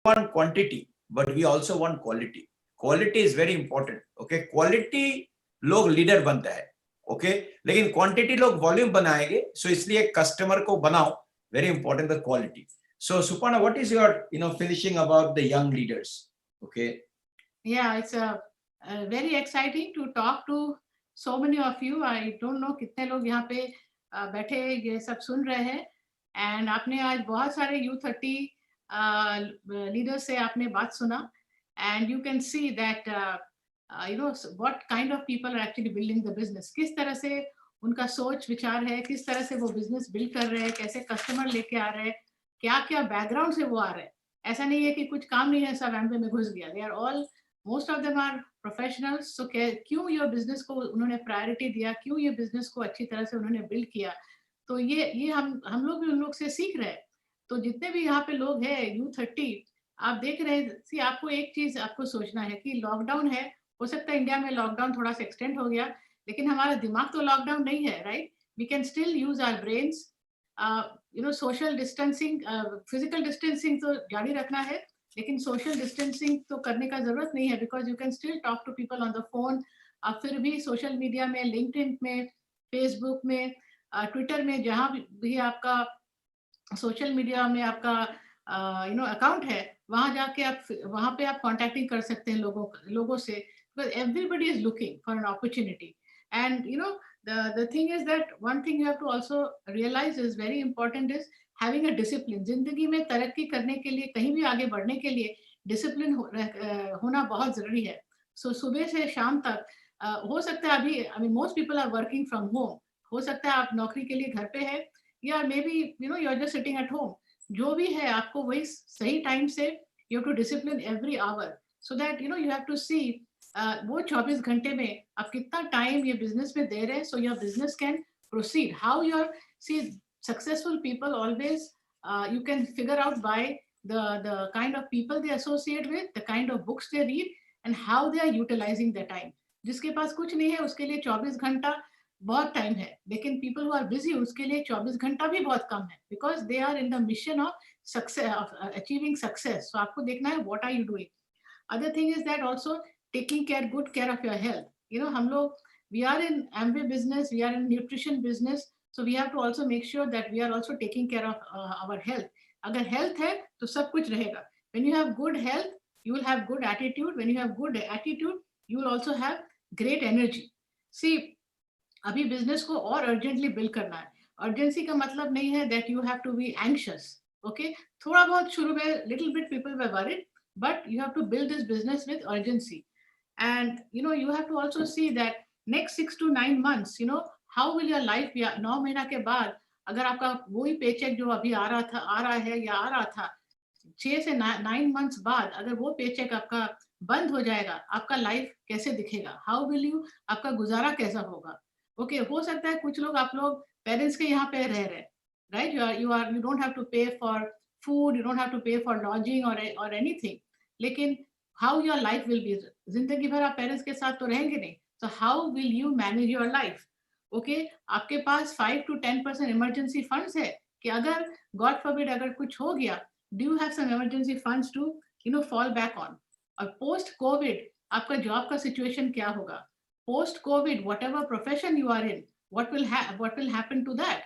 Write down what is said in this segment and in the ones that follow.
want quantity, but we also want quality. Quality is very important. Okay, quality लोग leader बनता है. Okay, लेकिन quantity लोग volume बनाएंगे. So इसलिए कस्टमर को बनाओ. Very important the quality. So Suparna, what is your finishing about the young leaders? Okay. Yeah, it's very exciting to talk to so many of you. I don't know कितने लोग यहाँ पे बैठे ये सब सुन रहे हैं. And आपने आज बहुत सारे U30 leaders से आपने बात सुना. And you can see that what kind of people are actually building the business. किस तरह से उनका सोच विचार है, किस तरह से वो बिजनेस बिल्ड कर रहे हैं, कैसे कस्टमर लेके आ रहे हैं, क्या क्या बैकग्राउंड से वो आ रहे हैं. ऐसा नहीं है कि कुछ काम नहीं है, सब एमबे में घुस गया. They are all, most of them are professionals. So क्यों ये बिजनेस को उन्होंने प्रायोरिटी दिया, क्यों ये बिजनेस को अच्छी तरह से उन्होंने बिल्ड किया. तो ये हम लोग भी उन लोग से सीख रहे हैं. तो जितने भी यहाँ पे लोग हैं U30, आप देख रहे हैं, आपको एक चीज आपको सोचना है कि लॉकडाउन है. हो सकता है इंडिया में लॉकडाउन थोड़ा सा एक्सटेंड हो गया, लेकिन हमारा दिमाग तो लॉकडाउन नहीं है, right. We can still use our brains. Social distancing, physical distancing तो जारी रखना है, लेकिन सोशल डिस्टेंसिंग तो करने का जरूरत नहीं है, because you can still talk to people on the phone. आप फिर भी सोशल मीडिया में, लिंक्डइन में, फेसबुक में, ट्विटर में, जहाँ भी आपका सोशल मीडिया में आपका अकाउंट है, वहां जाके आप वहां पे आप कॉन्टेक्टिंग कर सकते हैं लोगों से. Because everybody is looking for an opportunity. And the thing is that one thing you have to also realize is very important is having a discipline. जिंदगी में तरक्की करने के लिए, कहीं भी आगे बढ़ने के लिए डिसिप्लिन होना बहुत जरूरी है. सो सुबह से शाम तक हो सकता है अभी most people are working from home. हो सकता है आप नौकरी के लिए घर पे है, या maybe you are just sitting at home. जो भी है, आपको वही सही टाइम से you have to discipline every hour, so that you have to see वो 24 घंटे में आप कितना टाइम ये बिजनेस में दे रहे हैं, so your business can proceed. How your see successful people always you can figure out by the kind of people they associate with, the kind of books they read, and how they are utilizing their time. जिसके पास कुछ नहीं है उसके लिए 24 घंटा बहुत time है, लेकिन people who are busy उसके लिए 24 घंटा भी बहुत कम है, because they are in the mission of success, of achieving success. So आपको देखना है what are you doing. Other thing is that also taking good care of your health. हम लोग, we are in Amway business, we are in nutrition business, so we have to also make sure that we are also taking care of our health. अगर health है तो सब कुछ रहेगा. When you have good health, you will have good attitude. When you have good attitude, you will also have great energy. See, अभी business को और urgently build करना है. अर्जेंसी का मतलब नहीं है that you have to be anxious. Okay, थोड़ा बहुत शुरू में little bit people were worried, but you have to build this business with urgency. And you have to also see that next 6 to 9 months, how will your life be. 9 महीना के बाद अगर आपका वही पेचेक जो अभी आ रहा है या आ रहा था, 6 से 9 months बाद अगर वो पेचेक आपका बंद हो जाएगा, आपका लाइफ कैसे दिखेगा? हाउ विल यू, आपका गुजारा कैसा होगा? ओके, हो सकता है कुछ लोग, आप लोग पेरेंट्स के यहाँ पे रह रहे, right. You don't have to pay for food, you don't have to pay for lodging और एनीथिंग. लेकिन how your life will be, जिंदगी भर आप पेरेंट्स के साथ तो रहेंगे नहीं. So how will you manage your life? Okay, आपके पास 5 to 10% इमरजेंसी फंड्स है कि अगर गॉड फॉरबिड अगर कुछ हो गया, do you have some emergency funds to fall back on. और पोस्ट कोविड आपका जॉब का सिचुएशन क्या होगा? Post COVID, whatever profession you are in, what will happen to that?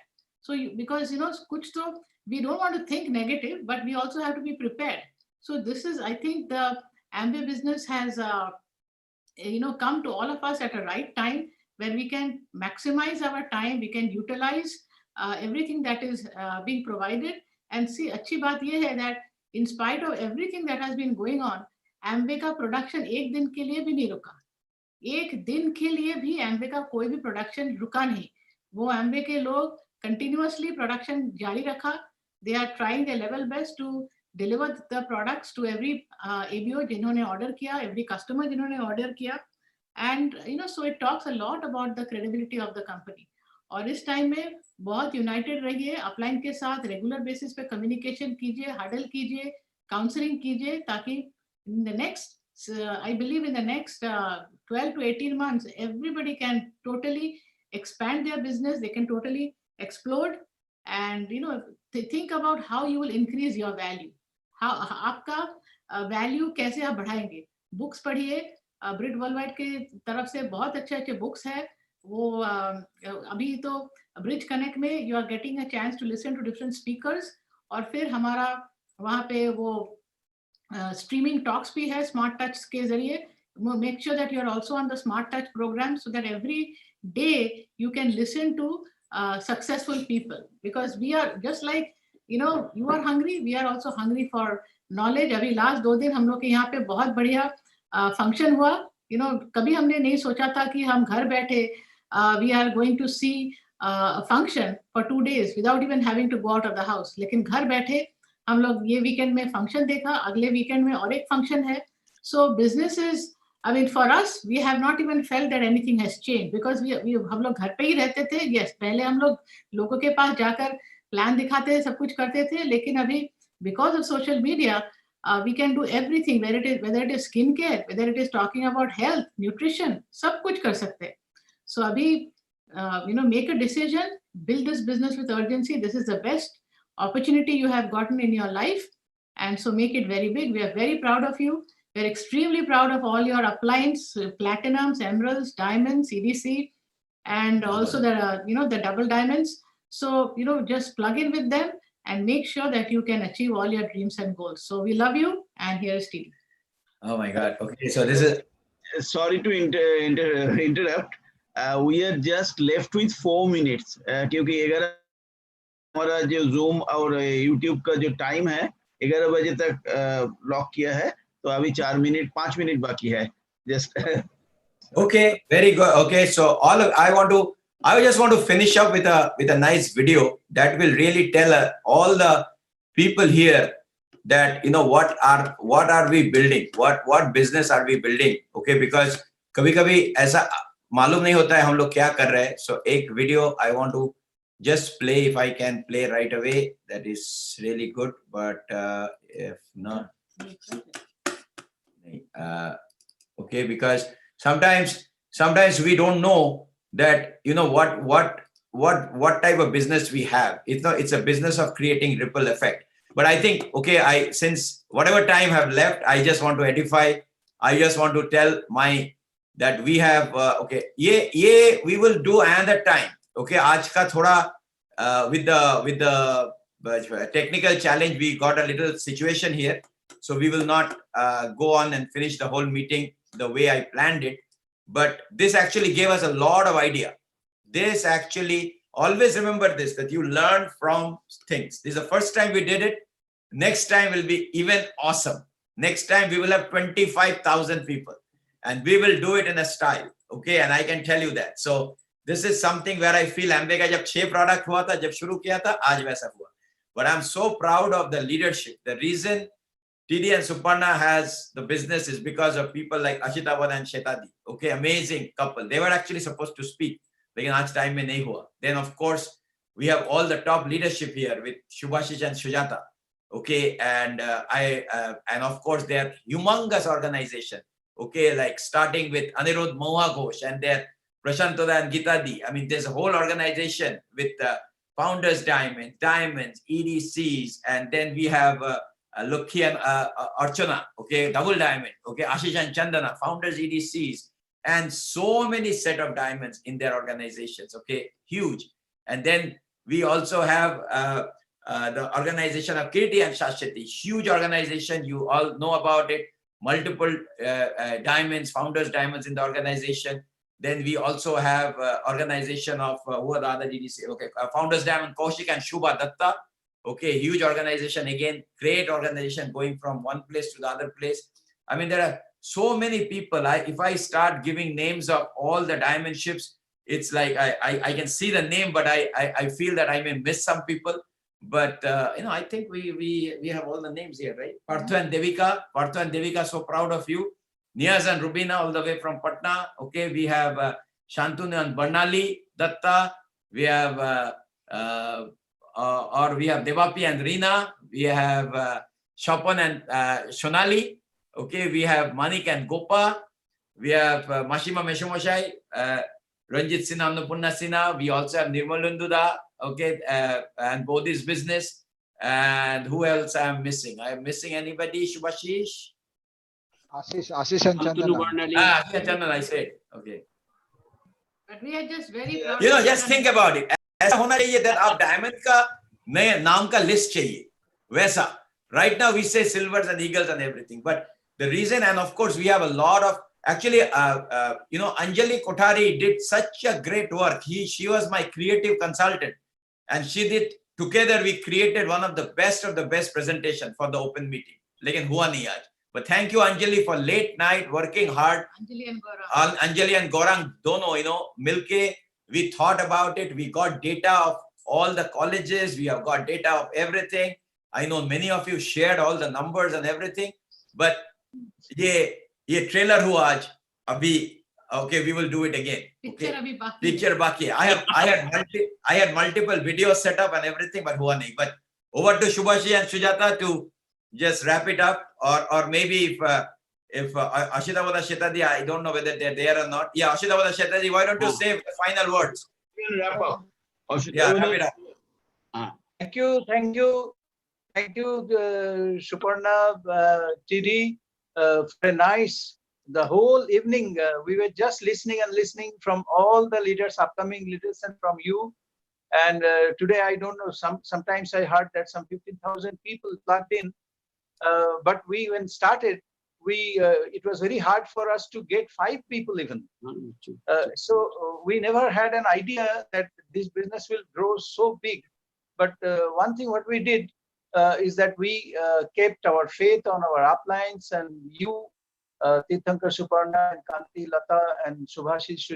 So because kuch to, we don't want to think negative, but we also have to be prepared. So this is, I think, the Amway business has come to all of us at a right time, where we can maximize our time, we can utilize everything that is being provided. And see, अच्छी बात ये है that in spite of everything that has been going on, Amway का production एक दिन के लिए भी नहीं रुका. एक दिन के लिए भी एम्बे का कोई भी प्रोडक्शन रुका नहीं. वो एम्बे के लोग कंटिन्यूअसली प्रोडक्शन जारी रखा. They are trying the level best to deliver the products to every ABO जिन्होंने ऑर्डर किया, एवरी कस्टमर जिन्होंने ऑर्डर किया. And so it talks a lot about the credibility of the company. और इस time में बहुत यूनाइटेड रहिए, upline के साथ रेगुलर बेसिस पे कम्युनिकेशन कीजिए, हडल कीजिए, काउंसलिंग कीजिए, ताकि in the next, I believe in the next 12 to 18 months, everybody can totally expand their business. They can totally explode, and think about how you will increase your value. How आपका value कैसे आप बढ़ाएंगे. Books पढ़िए, ब्रिट worldwide के तरफ से बहुत अच्छे अच्छे बुक्स है. वो अभी तो ब्रिज कनेक्ट में you are getting a chance to listen to different speakers. और फिर हमारा वहाँ पे वो स्ट्रीमिंग टॉक्स भी है स्मार्ट टच के जरिए. Make sure that you are also on the Smart Touch program so that every day you can listen to successful people, because we are just like, you are hungry, we are also hungry for knowledge. अभी last 2 दिन हम लोग के यहाँ पे बहुत बढ़िया function हुआ. कभी हमने नहीं सोचा था कि हम घर बैठे we are going to see a function for 2 days without even having to go out of the house. लेकिन घर बैठे हम लोग ये वीकेंड में फंक्शन देखा, अगले वीकेंड में और एक फंक्शन है. So business is, I mean, for us, we have not even felt that anything has changed because हम लोग घर पे ही रहते थे. Yes, पहले हम लोग लोगों के पास जाकर प्लान दिखाते थे, सब कुछ करते थे. लेकिन अभी because of social media, we can do everything, whether it is skin care, whether it is talking about health, nutrition, सब कुछ कर सकते हैं. So अभी, make a decision, build this business with urgency. This is the best opportunity you have gotten in your life, and so make it very big. We are very proud of you. We're extremely proud of all your appliance, platinums, emeralds, diamonds, EDC, and also the double diamonds. So, just plug in with them and make sure that you can achieve all your dreams and goals. So we love you, and here is Steve. Oh my God. Okay, so this is. Sorry to interrupt. We are just left with 4 minutes. क्योंकि 11 हमारा जो Zoom और YouTube का जो time है 11 बजे तक lock किया है. तो अभी 5 मिनट बाकी है. Just Okay, very good. Okay, so I just want to finish up with a nice video that will really tell all the people here that what are we building, what business are we building. Okay, because कभी-कभी ऐसा मालूम नहीं होता है हम लोग क्या कर रहे हैं. So एक video I want to just play, if I can play right away. That is really good, but if not, okay, because sometimes we don't know that what type of business we have. It's a business of creating ripple effect. But I think, okay, since whatever time have left, I just want to edify. I just want to tell that we have okay, we will do another time. Okay, आज का थोड़ा with the technical challenge, we got a little situation here, so we will not go on and finish the whole meeting the way I planned it. But this actually gave us a lot of idea. This actually, always remember this, that you learn from things. This is the first time we did it. Next time will be even awesome. Next time we will have 25,000 people and we will do it in a style. Okay, and I can tell you that. So this is something where I feel Amway का जब 6 product हुआ था, जब शुरू किया था, आज वैसा हुआ. But I'm so proud of the leadership. The reason TD and Suparna has the business is because of people like Ashita Vada and Shetadi. Okay, amazing couple. They were actually supposed to speak, but आज time में नहीं हुआ. Then of course we have all the top leadership here with Shubhashish and Sujata. Okay, and and of course they're humongous organization. Okay, like starting with Anirudh Moha Ghosh and their Prashant Toda and Gita Di. I mean, there's a whole organization with Founders Diamonds, EDCs, and then we have Lokhi and Archana, okay, Double Diamond, okay, Ashish and Chandana, Founders EDCs, and so many set of diamonds in their organizations, okay, huge. And then we also have the organization of Kirti and Shashwati, huge organization, you all know about it, multiple diamonds, Founders Diamonds in the organization. Then we also have organization of who are the other DDC? Okay, Founders Diamond, Kaushik and Shubha Datta. Okay, huge organization again, great organization going from one place to the other place. I mean, there are so many people. If I start giving names of all the diamond ships, it's like I can see the name, but I feel that I may miss some people. But I think we have all the names here, right? Parthu and Devika, so proud of you. Niaz and Rubina all the way from Patna. Okay, we have Shantanu and Barnali Datta. We have we have Devapi and Reena. We have Shapan and Shonali. Okay, we have Manik and Gopa. We have Mashima Meshumoshai, Ranjit Sinha, Annapurna Sinha. We also have Nirmal Lunduda. Okay, and Bodhi's business. And who else I am missing? I am missing anybody? Shubhashish? Ashish and Chandana. Ah, yeah, Chandan, I said. Okay. But we are just very Yeah. proud. You know, of just Chandan. think about it. ऐसा होना चाहिए that आप diamond का नए नाम का list चाहिए. वैसा. Right now we say silvers and eagles and everything, but the reason, and of course we have a lot of, actually, you know, Anjali Kothari did such a great work. She was my creative consultant, and she did, together we created one of the best presentation for the open meeting. लेकिन हुआ नहीं आज. But thank you Anjali for late night working hard. Anjali and Gaurav. Anjali and Gaurang dono, you know, milke, we thought about it. We got data of all the colleges. We have got data of everything. I know many of you shared all the numbers and everything. But ये trailer हुआ आज. अभी, okay, we will do it again. Picture Okay. abhi baki. Picture baki. I had multiple videos set up and everything, but हुआ नहीं. But over to Shubhashi and Sujata to just wrap it up, or maybe if Ashitavada Shetadi, I don't know whether they're there or not. Yeah, Ashitavada Shetadi, why don't you say the final words? We can wrap up. Yeah, wrap it up. Thank you, Suparna, TD, for a nice, the whole evening. We were just listening from all the leaders, upcoming leaders, and from you. And today, I don't know, sometimes I heard that some 15,000 people plugged in. But when started, it was very hard for us to get 5 people even. So we never had an idea that this business will grow so big. But one thing what we did is that we kept our faith on our uplines, and you, Tirthankar, Suparna, and Kanti, Lata, and Subhashish,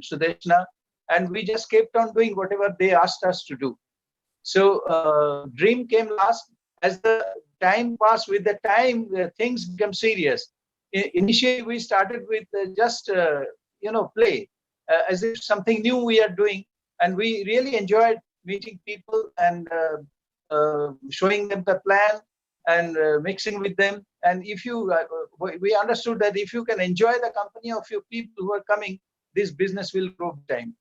Sudeshna, and we just kept on doing whatever they asked us to do. So dream came last. As the time passed, with the time, things become serious. Initially, we started with just play, as if something new we are doing, and we really enjoyed meeting people and showing them the plan and mixing with them. And if you, we understood that if you can enjoy the company of your people who are coming, this business will grow time.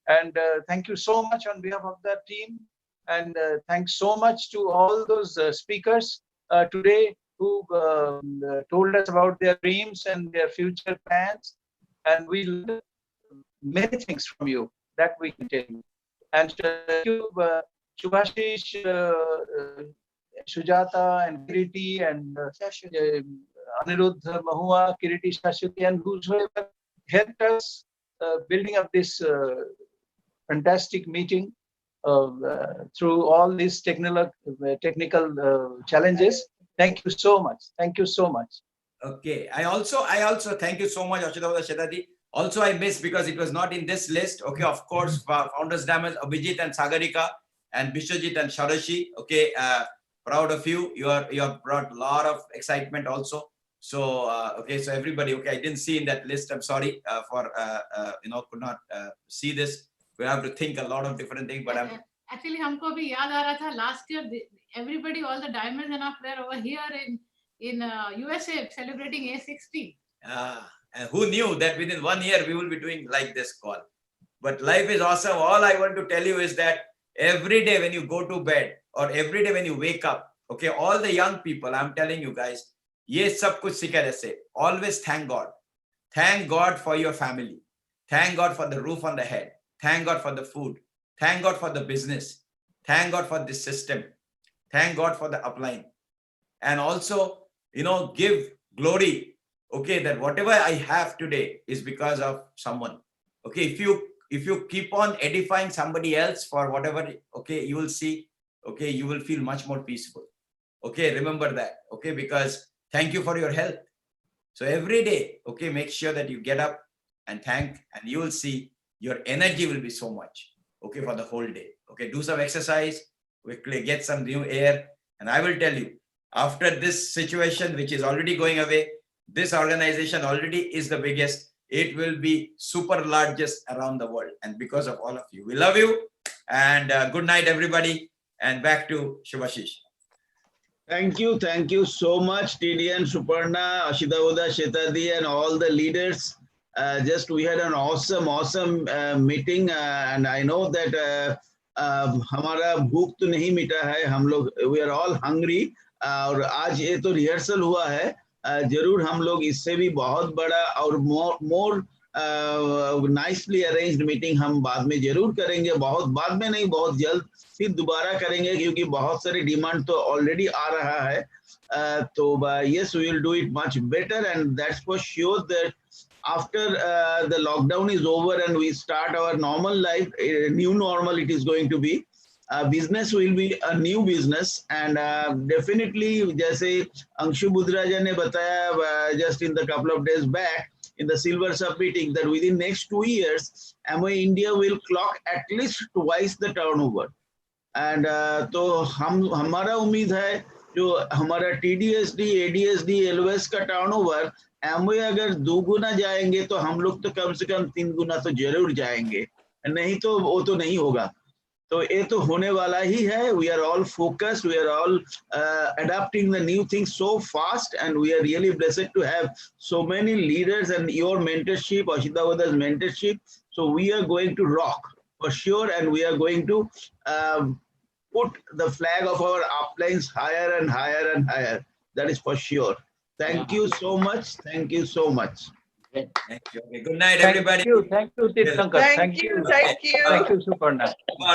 And thank you so much on behalf of the team. And thanks so much to all those speakers today who told us about their dreams and their future plans. And we learned many things from you that we can tell you. And thank you, Subhashish, Sujata, and Kiriti, and Anirudh Mahua, Kiriti Shashwati, and whosoever helped us building up this fantastic meeting. Through all these technical challenges. Thank you so much. Thank you so much. Okay. I also thank you so much, Ashitavada Shetadi. Also, I missed because it was not in this list. Okay, of course, Founders Diamond, Abhijit and Sagarika, and Bishwajit and Sharashi. Okay, proud of you. You have brought a lot of excitement also. So okay, so everybody. Okay, I didn't see in that list. I'm sorry for could not see this. We have to think a lot of different things, but I'm actually हमको भी याद आ रहा था last year everybody, all the diamonds and up were over here in USA celebrating A60. And who knew that within 1 year we will be doing like this call. But life is awesome. All I want to tell you is that every day when you go to bed or every day when you wake up, okay, all the young people, I'm telling you guys, ये सब कुछ सीखा जैसे, always thank God. Thank God for your family. Thank God for the roof on the head. Thank God for the food. Thank God for the business. Thank God for this system. Thank God for the upline. And also, give glory, okay, that whatever I have today is because of someone. Okay, if you keep on edifying somebody else for whatever, okay, you will see, okay, you will feel much more peaceful. Okay, remember that, okay, because thank you for your health. So every day, okay, make sure that you get up and thank, and you will see your energy will be so much, okay, for the whole day. Okay, do some exercise, quickly get some new air. And I will tell you, after this situation, which is already going away, this organization already is the biggest. It will be super largest around the world. And because of all of you, we love you. And good night, everybody. And back to Shubhashish. Thank you so much, TD and Suparna, Ashitavada Shetadi, and all the leaders. We had an awesome meeting, and I know that हमारा भूख तो नहीं मिटा है, हम लोग we are all hungry. और आज ये तो रिहर्सल हुआ है, जरूर हम लोग इससे भी बहुत बड़ा और मोर नाइसली अरेंज्ड मीटिंग हम बाद में जरूर करेंगे, बहुत बाद में नहीं, बहुत जल्द फिर दोबारा करेंगे, क्योंकि बहुत सारे डिमांड तो ऑलरेडी आ रहा है। तो yes, we will do it much better, and that's for sure that after the lockdown is over and we start our normal life, new normal it is going to be. Business will be a new business, and definitely जैसे अंशु बुधराजा ने बताया just in the couple of days back in the Silver Sub meeting that within next 2 years Amway India will clock at least twice the turnover. And तो हमारा उम्मीद है जो हमारा TDSD, ADSD, LOS का टर्नओवर एमवे अगर 2 गुना जाएंगे तो हम लोग तो कम से कम 3 गुना तो जरूर जाएंगे, नहीं तो वो तो नहीं होगा। तो ये तो होने वाला ही है। We are all focused, we are all adapting the new things so fast, and we are really blessed to have so many leaders and your mentorship, Ashita Vada's mentorship. So we are going to rock for sure, and we are going to put the flag of our uplines higher and higher and higher. That is for sure. Thank you so much. Thank you so much. Thank you. Okay. Good night, everybody. Thank you, Tirthankar. Thank you, Thank you. thank you, Suparna.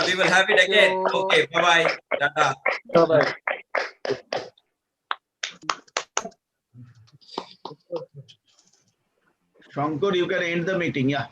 We will have it again. Okay. Bye bye. Tata. Bye-bye. Shankar, you can end the meeting. Yeah.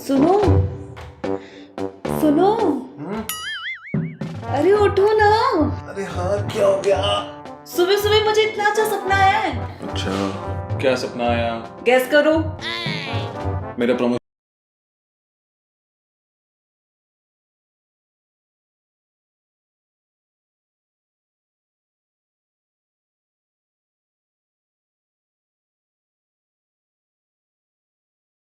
सुनो सुनो, अरे उठो ना। अरे हाँ, क्या हो गया? सुबह सुबह मुझे इतना अच्छा सपना है। अच्छा, क्या सपना आया? गैस करो। मेरा प्रमोशन